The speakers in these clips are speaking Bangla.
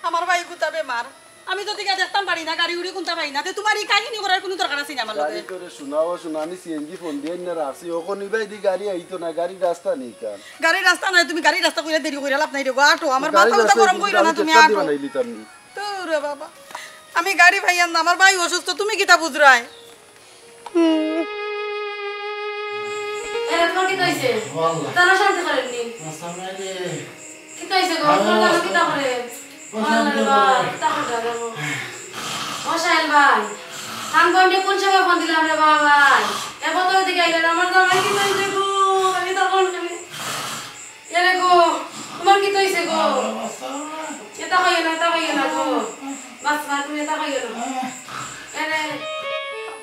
আমার ভাই কোথা বেমার আমি তো দিকে দেখতাম পারি না গাড়ি উড়ি কোনটা পাই না তে তোমার এই কাহিনী করার কোনো দরকার আছে না আমার লগে গাড়ি করে শোনাও শোনানি সিএনজি ফোন দিয়ে না রাসি ওকো নিবাই দি গাড়ি আইতো না গাড়ি রাস্তা নেই কান গাড়ি রাস্তা নাই তুমি গাড়ি রাস্তা কইরা দেরি কইরা লাভ নাই রে গো আটো আমার মাথা গরম কইরা না তুমি আটো তো রে বাবা আমি গাড়ি ভাইয়ান না আমার ভাই অসুস্থ তুমি কিটা বুঝরাই এরা তোমার কি কইছে তারা শান্তি করেননি কি কইছে গো তোমরা কিটা করে ওরে ভাই তাহলে দাও ও শাইল ভাই কাম কোনটা কোন সময় ফোন দিলাম রে বাবা ভাই এবার তো দিকে আইলেন আমার জামাই কি কইছে গো আমি তো কোন খালি এরে গো তোমার কি কইছে গো এটা হইয়া না গো বাস বাস তুমি এটা হইয়া না এরে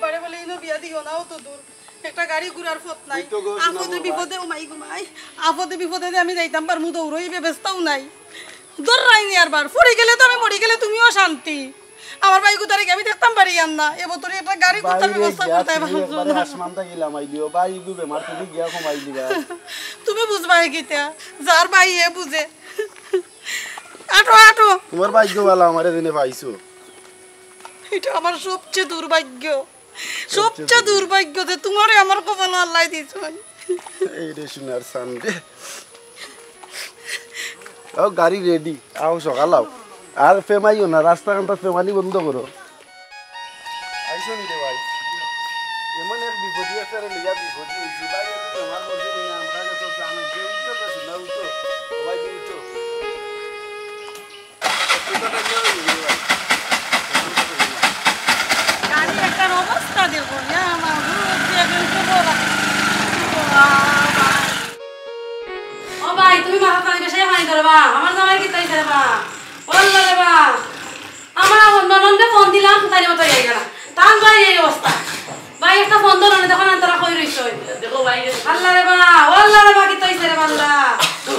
বারে বলে ইনো বিয়া দিও নাও তো দূর একটা গাড়ি ঘুরার পথ নাই আপদে বিপদে ও মাই গো মাই আপদে বিপদে আমি যাইতাম পার মু দৌড়ই ব্যবস্থাও নাই দররাই নি আর বার পড়ে গেলে তো আমি মরে গেলে তুমিও শান্তি আমার ভাই কোথারে আমি দেখতাম পারি না এবার তোর একটা গাড়ি কোথার ব্যবস্থা করতে হবে আসমানটা গেলাম আই দিও ভাই গুবে মার তুমি গিয়া কমাই দিবা তুমি বুঝবা কিটা যার ভাই এ বুঝে আটো আটো তোমার ভাগ্য ভালো আমারে দিনে পাইছো এটা আমার সবচেয়ে দুর্ভাগ্য যে তোমারে আমার কপাল আল্লাহ দিয়েছেন এই রে সোনার সানডে ও গাড়ি রেডি আও সকাল আও আর ফেমাইও না রাস্তাঘাটটা ফেমানি বন্ধ করো আইসো নি রে ভাই এমন এক বিপদী একটা লিয়া বিপদী হইছি ভাই তোমার মধ্যে নিয়ে আমরা তো জানো যে উঠো তো না উঠো ভাই উঠো গাড়ি একটা অবস্থা দেখো না আমার ও ভাই তুমি মাথা পানি বেশি পানি ধরবা আমার জামাই কি তাইছে বা বললা রে বা আমার ননন্দে ফোন দিলাম তাই মতো যাই গেল তান ভাই এই অবস্থা ভাই একটা ফোন ধরো না তখন তোরা কই রইছ দেখো ভাই আল্লাহ রে বা ওয়াল্লাহ রে বা কি তাইছে রে বান্দা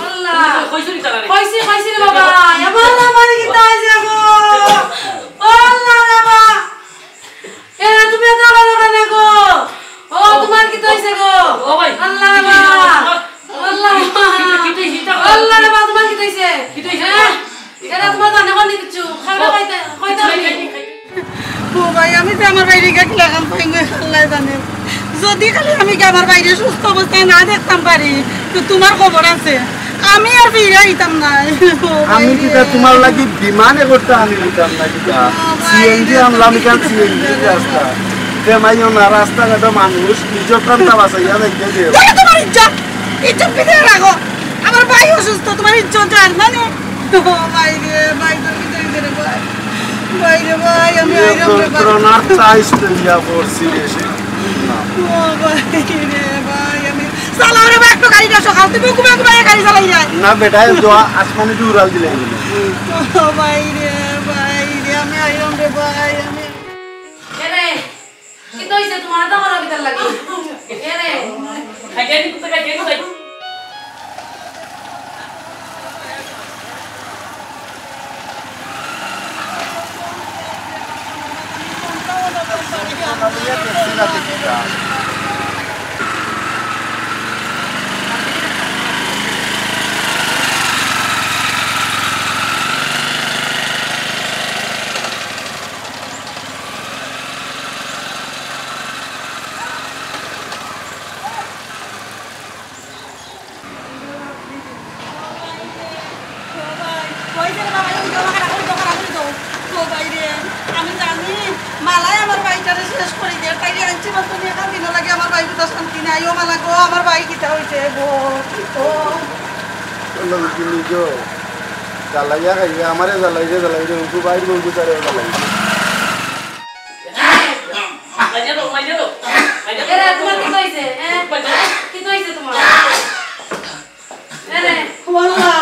আল্লাহ কইছুরি তারা রে কইছি রে বাবা আমার জামাই কি তাইছে গো আল্লাহ রে বা এরা তুমি তো কথা গো ও তোমার কি তাইছে গো ও ভাই আল্লাহ রে বা আল্লাহ আল্লাহ রে বাবা তোমার কি কইছে এরা তোমার জানে কোন কিছু খাইতে ও ভাই আমি তো আমার বাইরে গিয়ে লাগাম পাইঙ্গে আল্লাহ জানে যদি খালি আমি আমার বাইরে সুস্থ অবস্থায় না দেখতাম পারি তো তোমার খবর আছে আমি আর ফিরে আইতাম না আমি কিটা তোমার লাগি বিমানে করতে আনি দিতাম না কিটা সিএনজি আমলাম কাল সিএনজি রাস্তা ফেমাইও না রাস্তাঘাট মানুষ ইজ্জত কান্তা বাঁচাইয়া দেখে দিও তোমার ইজ্জত পেতে রাখো আমার ভাই অসুস্থ তোমার ইজ্জত জান মানে ও ভাই রে ভাই তুমি তো রে ভাই ভাই রে ভাই আমি আইরাম রে ভাই করোনার চাইস দিয়া পড়ছি এসে ও ভাই রে ভাই আমি চালাও রে ভাই একটু গাড়িটা সকাল তুমি ঘুমে ঘুমে গাড়ি চালাই যায় না বেটা দোয়া আসমানে দি উড়াল দিলে ও ভাই রে আমি আইরাম রে ভাই আমি এরে কি কইছে তোমার তো আমার ভিতর লাগি এরে খাইনি কুত্তা খাইনি ভাই আমি জানি মালায় আমার বাইটারে শেষ করে দিয়ে তাই আনছি মাত্র এখান দিন লাগে আমার বাইক তো শান্তি নাই ও মালা গো আমার বাইক কিটা হইছে গো ও নিজো জ্বালাইয়া খাইবে আমারে জ্বালাইছে উঠু বাইর বলতে চারে জ্বালাই এরে তোমার কি কইছে কি কইছে তোমার এরে ওয়াল্লাহ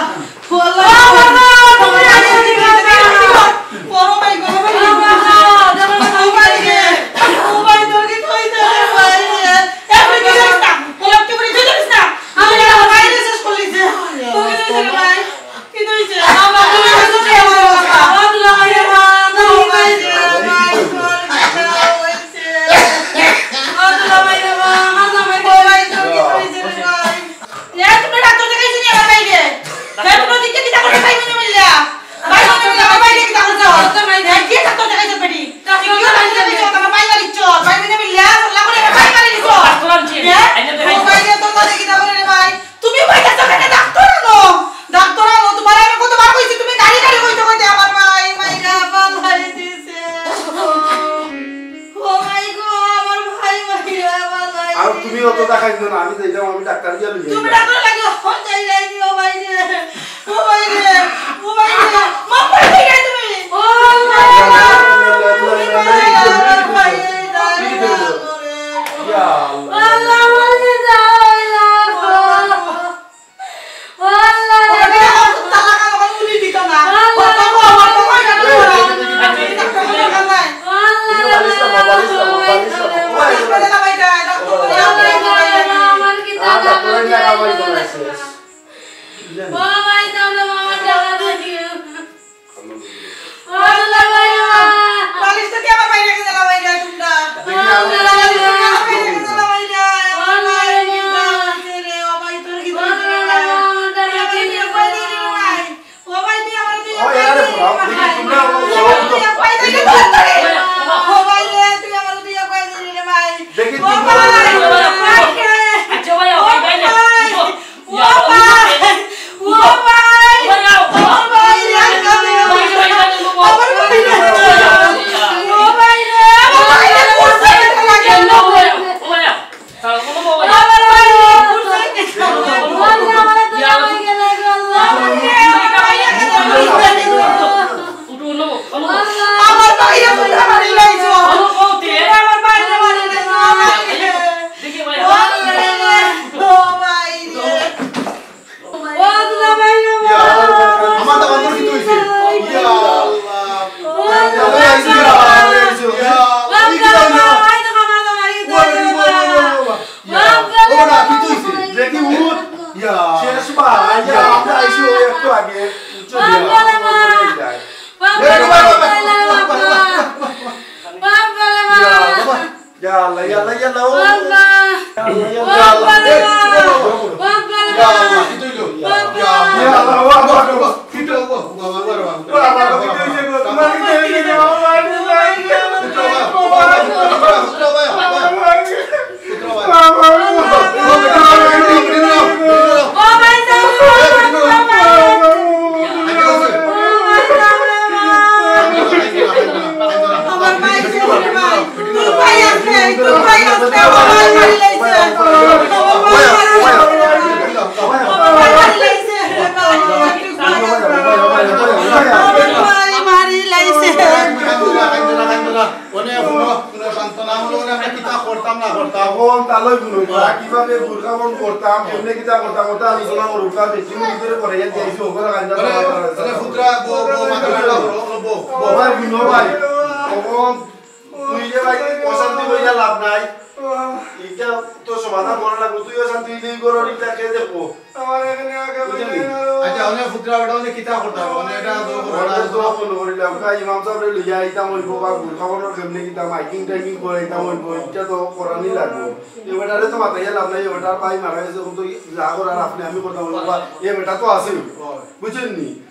আর তুমি অত দেখাই না আমি যাইতাম আমি ডাক্তার গিয়ে লই তুমি ডাক্তার লাগে ফোন যাই রে ও ভাই রে ও ভাই রে ও ভাই রে মা পড়ে গেই তুমি ও ভাই ইয়া আল্লাহ মাঝে যাওয়া আল্লাহ তালা কালো উনি দিত না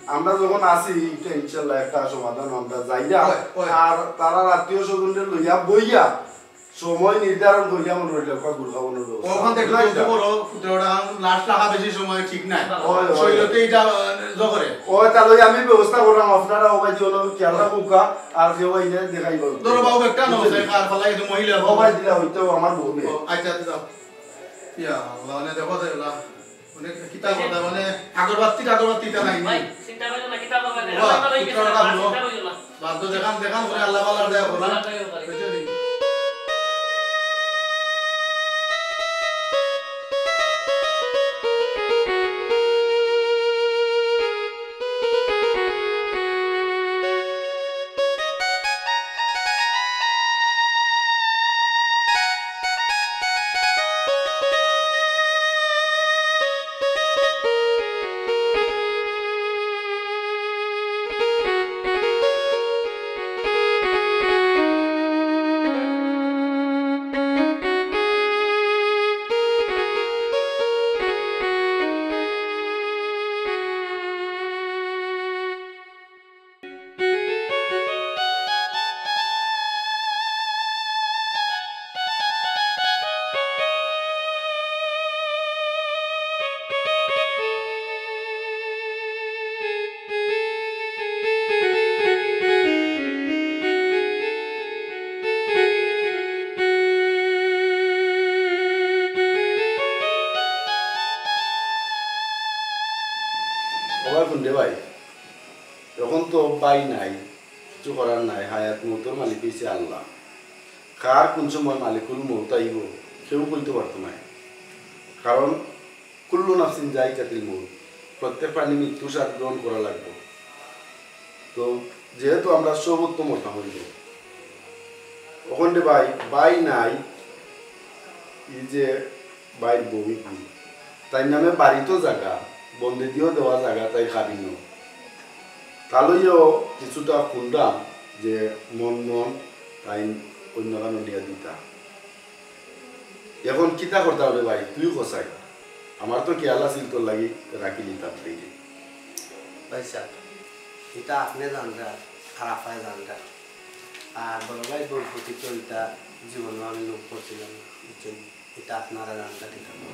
আমরা যখন আসি ইনশাআল্লাহ একটা সমাধান আমরা যাইয়া আর তারা আত্মীয় স্বজনদের লইয়া বইয়া সময় নির্ধারণ করিয়া মনে হইল গুড় খাওয়ানোর ওখান থেকে লাস্ট লাগা বেশি সময় ঠিক নাই শরীরতে এটা জগরে তাহলে আমি ব্যবস্থা করলাম আপনারা ওবাই জন্য খেয়াল রাখুকা আর কেউ আইলে দেখাইব ধরো বাবু একটা নমস্কার কার ফলাই কিন্তু মহিলা ওবাই দিলা হইতো আমার বউ আচ্ছা দাও ইয়া আল্লাহ মানে দেখো দেলা মানে কিতা কথা মানে আগরবাতিটা নাই ভাই চিন্তা করো না কিতা করবে না বাহ, কথা লই গেছে চিন্তা করো না। চিন্তা করো না বাদ দেখান করে আল্লাহ বালার দয়া করুন ভালো করে পারি। বুঝলি শুনলে ভাই এখন তো বাই নাই কিছু করার নাই হায়াত মৌতর মালিক হয়েছে আল্লাহ কার কোন সময় মালিকুল মৌত আইব কেউ কইতে পারতো না কারণ কুল্লু নাফসিন যায়কাতুল মৌত প্রত্যেক প্রাণী মৃত্যু স্বাদ গ্রহণ করা লাগবে তো যেহেতু আমরা সর্বোত্তম মতা হইব ওখানে বাই নাই এই যে বাইর বই তাই নামে বাড়িতো জায়গা বন্দি দিয়েও দেওয়া জায়গা তাই খাবিন তাহলেও কিছুটা শুনলাম যে মন তাই অন্য কারণ দিয়া দিতা এখন কিতা করতে হবে ভাই তুই কষাই আমার তো খেয়াল আছিল তোর লাগি রাখি নিতাম থেকে ভাই স্যার এটা আপনি জানরা আর আপায় জানরা আর বড় ভাই বলপতি তো এটা জীবনে আমি লোক করছিলাম এটা আপনারা জানরা ঠিক আছে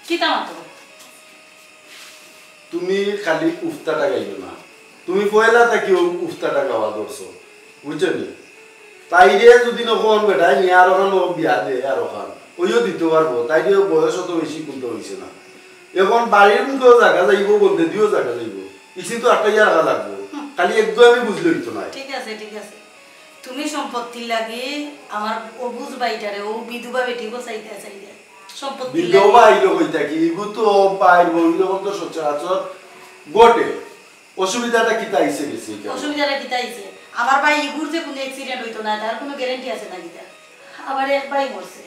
কি তামাতো তুমি খালি উফতাটা গাইবে না তুমি পয়লা থাকি উফতাটা গাওয়া ধরছো বুঝছনি তাইরে যদি নকন বেটাই নিয়ে আর ওখান বিয়া দে আর ওখান ওইও দিতে পারবো তাইরে বয়স অত বেশি কিন্তু হয়েছে না এখন বাড়ির মুখেও জায়গা যাইব বলতে দিও জায়গা যাইব ইসি তো একটা ইয়া রাখা লাগবো খালি একদম আমি বুঝলে দিত না ঠিক আছে তুমি সম্পত্তি লাগে আমার ও বুঝবাইটারে ও বিধবা বেটি বসাইতে চাইতে সম্পত্তি বিধবা আইলো কইতা কি ইগু তো পাইর বইলো তো সচরাচর গোটে অসুবিধাটা কি তাইছে গেছে অসুবিধাটা কি তাইছে আমার ভাই ইগুর যে কোনো অ্যাক্সিডেন্ট হইতো না তার কোনো গ্যারান্টি আছে না কিটা আবার এক ভাই মরছে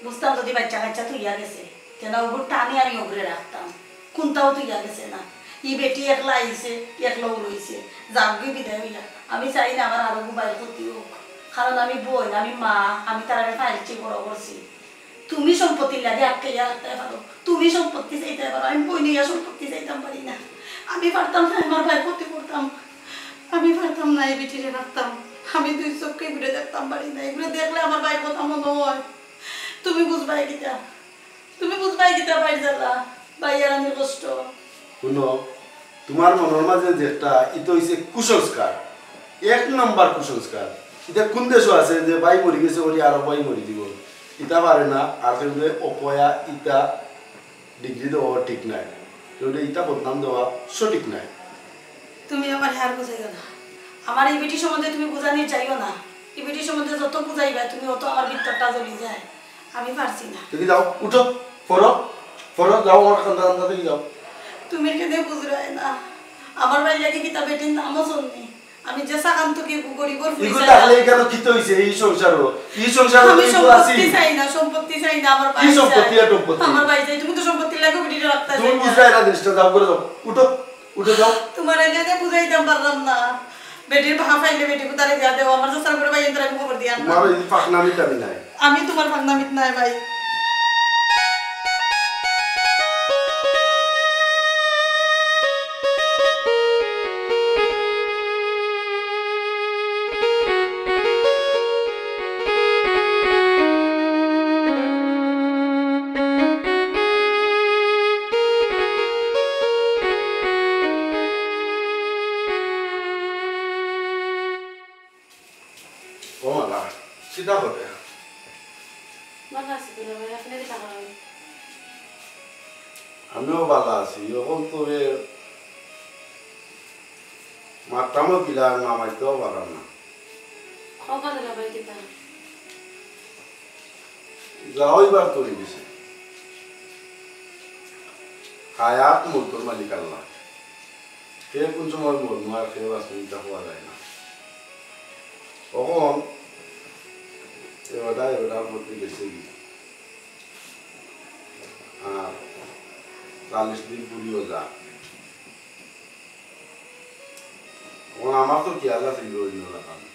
বুঝতাম যদি বাচ্চা কাচ্চা তো ইয়া গেছে কেন ওগুলো টানি আমি ওগুলো রাখতাম কোনটাও তো ইয়া গেছে না ই বেটি একলা আইছে একলাও রয়েছে যাবগে বিদায় হইলা আমি চাই না আমার আরো মোবাইল ক্ষতি হোক কারণ আমি বোন আমি মা আমি তার আগে ফাইলটি বড় করছি তুমি সম্পত্তির লাগে আটকে ইয়া রাখতে পারো তুমি সম্পত্তি চাইতে পারো আমি বই নিয়ে সম্পত্তি চাইতাম পারি না আমি পারতাম না আমার ভাই ক্ষতি করতাম আমি পারতাম না এই বেটিরে রাখতাম আমি দুই চোখকে ঘুরে দেখতাম পারি না এগুলো দেখলে আমার ভাইয়ের কথা মনে হয় তুমি বুঝবাই গীতা ভাই জ্বালা ভাইয়ার আমি কষ্ট শুনো তোমার মনের মাঝে যেটা এটা হইছে কুসংস্কার এক নাম্বার কুসংস্কার এটা কোন দেশও আছে যে ভাই মরি গেছে ওরি আরো ভাই মরি দিব ইটা পারে না আর কেউ অপয়া ইটা ডিগ্রি দেওয়া ঠিক নাই কেউ ইটা বদনাম দেওয়া সঠিক নাই তুমি আমার হার বুঝাইও না আমার এই বেটি সম্বন্ধে তুমি বুঝানি চাইও না এই বেটি সম্বন্ধে যত বুঝাইবা তুমি অত আমার ভিতরটা জ্বলি যায় আমি পারছি না তুমি যাও উঠো ফরো যাও আমার কান্দা কান্দা থেকে যাও তুমি কেন বুঝরাই না আমার ভাই লাগে কি তা বেটির নামও শুননি আমি যে সাকান্ত কি গরিবর ফুইছে ইগো তাহলে কেন কিতে হইছে এই সংসারও আমি সম্পত্তি চাই না আমার ভাই কি সম্পত্তি আর সম্পত্তি আমার ভাই চাই তুমি তো সম্পত্তি লাগে বেটির রাখতা তুমি বুঝাই না জিনিসটা যাও করে যাও উঠো যাও তোমার এনে বুঝাইতাম পারলাম না বেটির ভাই ফাইলে বেটি কোতারে দিয়া দেও আমার সারা করে ভাই এন্দ্র আমি খবর দিয়া না তোমার এই পাকনামি টামি নাই আমি তোমার পাকনামিত নাই ভাই কিতা হবে আমিও ভালো আছি এখন তো মারতামও কিলা মামাইতেও পারাম না যাওয়াইবার তৈরি গেছে হায়াত মূর্তর মালিক আল্লাহ কে কোন সময় মরমু আর কেউ আসমিতা হওয়া যায় না তখন এবার মধ্যে গেছে কি আর 40 দিন পুরিও যা আমার তো খেয়াল আছে অন্য লাগানো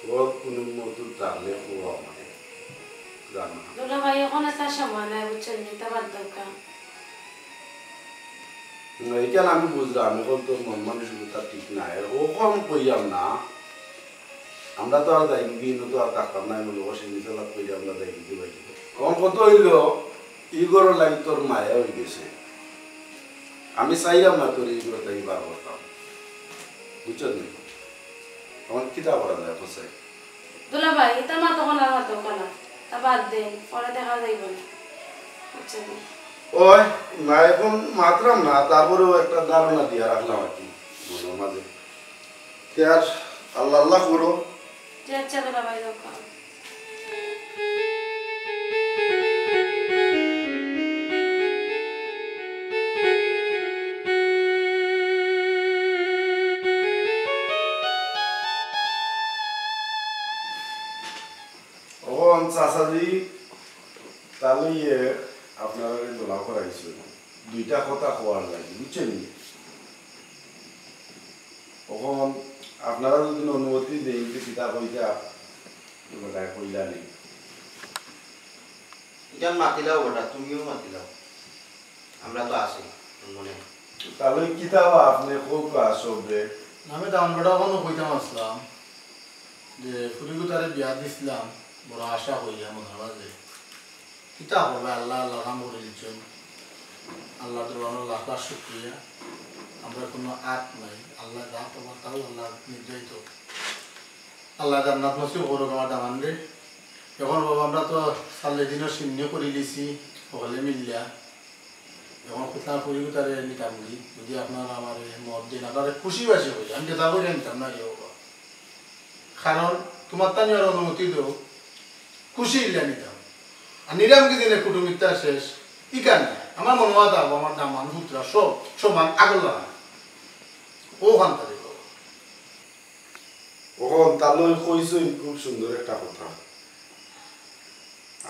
ওর কোনো মতো থাকলে ও আমাকে জানা দুলা ভাই এখন একটা সময় নাই বুঝছেন নিতে পার দরকার এইখানে আমি বুঝলাম এখন তোর মন মানসিকতা ঠিক নাই ও কম কইয়াম না আমরা তো আর যাই কিন্তু তো আর থাকতাম না বলে বসে নিতে লাভ করি আমরা যাই দিতে পারি কম কত হইল ইগোর লাগে তোর মায়া হয়ে গেছে আমি চাইলাম না তোর ইগোর তাই বার করতাম বুঝছো নি আমার কিতা করা যায় ফসাই দুলা ভাই এটা মা তখন আর হাতে কানা তা বাদ দেন, পরে দেখা যাইব না। বুঝছেন? ওই না এখন মাত্রাম না, তারপরেও একটা ধারণা দিয়ে রাখলাম আর কি মনের মাঝে। আর আল্লাহ আল্লাহ করো। যে আচ্ছা দুলা ভাই দোকান। চাচাজি তাহলে আপনারা দোলা করাইছে দুইটা কথা কোয়ার লাগে বুঝছেন। তখন আপনারা যদি অনুমতি দেন সীতা কইতা কইলা নেই এটা মাতিলাও ওটা, তুমিও মাতিলাও, আমরা তো আছি মনে। তাহলে কিতা আপনি খুব আসবে। আমি দাম বড় কোনো কইতাম আসলাম যে ফুরিগুতারে বিয়া দিছিলাম, বড় আশা হইয়া মনে মাঝে কিতা হবে। আল্লাহ আল্লাহ কাম করে দিচ্ছেন, আল্লাহ দরবারে লাখ লাখ শুকরিয়া। আমরা কোনো আট নাই, আল্লাহ যা তোমার তাও আল্লাহ নির্যাতিত, আল্লাহ জান্নাত নসিব করুক আমার দামান রে। এখন বাবা আমরা তো সালে দিনও শূন্য করে দিছি সকলে মিলিয়া। এখন কোথাও ফুরিগুতারে নিতাম যদি আপনারা আমার মত দিন, আপনারা খুশি বাসি হই, আমি যেটা করে নিতাম না বাবা। কারণ তোমার তানি আর অনুমতি দেও খুশি ইল্লা নিতাম। আর নিরামকে দিনে কুটুমিকটা শেষ ইকান আমার মনে হয় যাবো আমার দামান পুত্রা সব সমান আগল লাগা ও খান তারি ওখন তাহলে কইছেন খুব সুন্দর একটা কথা।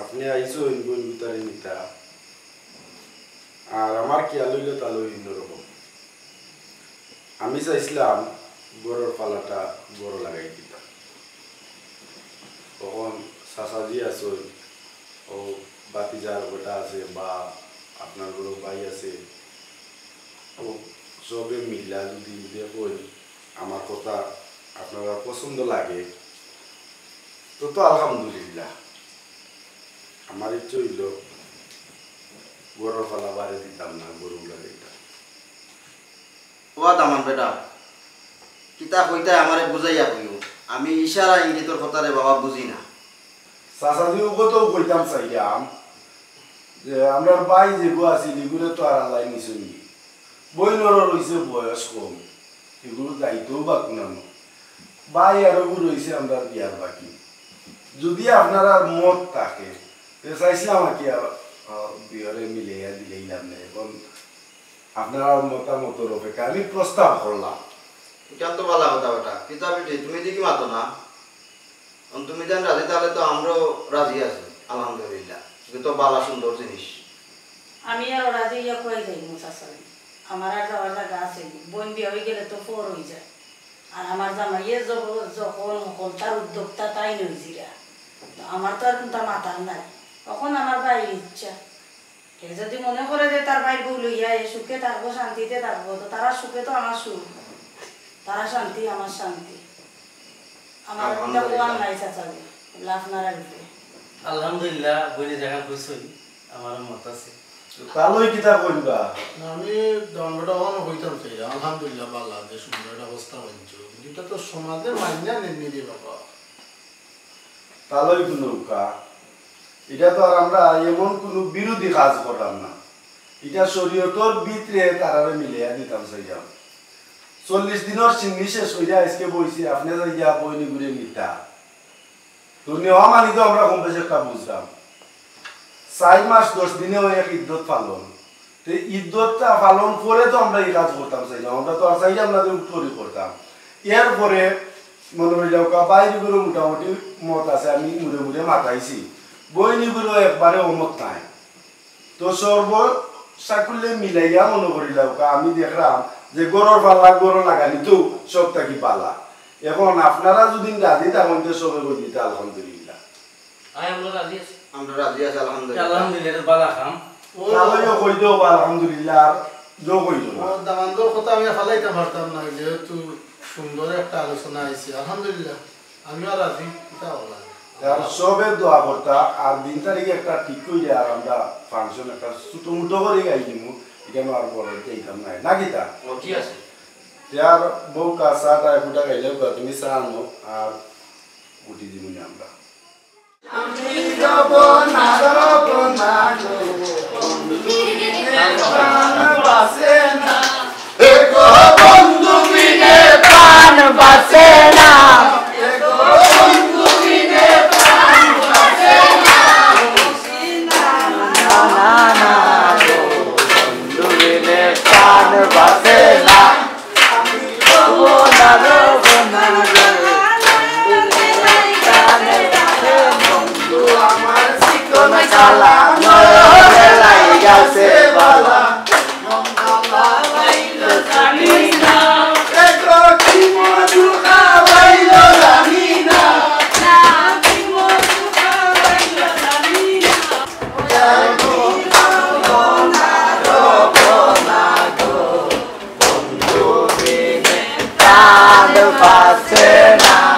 আপনি আইছেন বই ভিতরে নিতা, আর আমার খেয়াল হইল তাহলে অন্যরকম। আমি চাইছিলাম গরুর পালাটা বড় লাগাই দিতাম। তখন চাচাজি আছে, ও বাতিজার বেটা আছে, বা আপনার বড় ভাই আছে, ও সবে মিলা যদি দেখুন আমার কথা আপনারা পছন্দ লাগে তো তো আলহামদুলিল্লাহ। আমার ইচ্ছে হইল গরুর পালা বাড়ি দিতাম না, গরু লাগাইতাম। ও দামান বেটা কিতা কইতা আমারে বুঝাইয়া কইও, আমি ইশারা ইঙ্গিতর কথারে বাবা বুঝি না। চাচাজি কত কইতাম চাইলাম যে আমরা ভাই যেগুলো আছি এগুলো তো আর আল্লাহ নিছেন, বইনর রয়েছে বয়স কম, এগুলো দায়িত্বও বা কোনানো ভাই আরো রয়েছে আমরা বিয়ার বাকি। যদি আপনারা মত থাকে চাইছিলাম আর কি বিয়ারে মিলাইয়া দিলেই লাভ নেই। এখন আপনারা মতামতের অপেক্ষা আমি প্রস্তাব করলাম। এটা তো ভালো কথা বেটা, কিতা বেটি তুমি দেখি মাতো না, তুমি যেন রাজি তাহলে তো আমরাও রাজি আছি আলহামদুলিল্লাহ। এটা তো ভালো সুন্দর জিনিস। আমি আর রাজি ইয়া কয়ে যাই মুসাসালি, আমার আর যাওয়ার জায়গা আছে, বোন বিয়ে হয়ে গেলে তো ফোর হয়ে যায়। আর আমার জামাইয়ে যখন সকল তার উদ্যোক্তা তাই নইজিরা, তো আমার তো আর কিন্তু মাথার নাই। তখন আমার ভাইয়ের ইচ্ছা, এ যদি মনে করে যে তার ভাই বউ লইয়া এ সুখে থাকবো শান্তিতে থাকবো, তো তারা সুখে তো আমার সুখ, তারা শান্তি আমার শান্তি। আমার এটা কোয়ান নাই চাচালি আপনারা ভিতরে। আলহামদুলিল্লাহ বইনে জায়গা কইছই, আমার মত আছে। তাহলে কিতা কইবা। আমি দণ্ডটা অনেক হইতাম চাই আলহামদুলিল্লাহ বাল্লা যে সুন্দর একটা অবস্থা হয়েছে, এটা তো সমাজের মাইনা নির্মিলি বাবা। তাহলে নৌকা এটা তো আর আমরা এমন কোন বিরোধী কাজ করলাম না, এটা শরীয়তর ভিতরে তারারে মিলিয়ে দিতাম চাইলাম। 40 দিনের চিন্নি শেষ হইয়া আজকে বইছি, আপনি যাইয়া বইনি ঘুরে নিতা তো নেওয়া মানি তো আমরা কম বেশি একটা বুঝলাম। 4 মাস 10 দিনেও এক ইদ্যত পালন, তো ইদ্যতটা পালন করে তো আমরা এই কাজ করতাম চাইলাম। আমরা তো আর চাইলাম না যে উত্তরই করতাম। এরপরে মনে হইলাম বাইরেগুলো মোটামুটি মত আছে, আমি মুড়ে মুড়ে মাথাইছি, বইনিগুলো একবারে অমত নাই। তো সর্ব সাকুল্যে মিলাইয়া মনে করিলাম আমি দেখলাম যে গরুর পাল্লা গরু লাগানি তো সব থাকি পালা। এখন আপনারা যদি রাজি থাকেন তো সবে বই দিতে আলহামদুলিল্লাহ। আমরা রাজি আছি, আমরা রাজি আছি আলহামদুলিল্লাহ। আলহামদুলিল্লাহ বালা খাম তাহলেও কই দেব আলহামদুলিল্লাহ, আর জো কই দেব দামান্দর কথা আমি ফালাইতে পারতাম না, যেহেতু সুন্দর একটা আলোচনা আইছে আলহামদুলিল্লাহ আমি আর রাজি। এটা বলা আর সবে দোয়া করতা, আর 3 তারিখে একটা ঠিক কইলে আর আমরা ফাংশন একটা ছোট মুটো করে গাই দিমু, এখানে আর বড় যাইতাম না নাকি তা ও ঠিক আছে। यार बहू का साथ आए फुटा गई जब तुम्हें सानो और उठी दी मुझे हमरा আমি যাব না রবনা গো বন্ধু বিনে প্রাণ বাসে না এ গো বন্ধু বিনে প্রাণ বাসে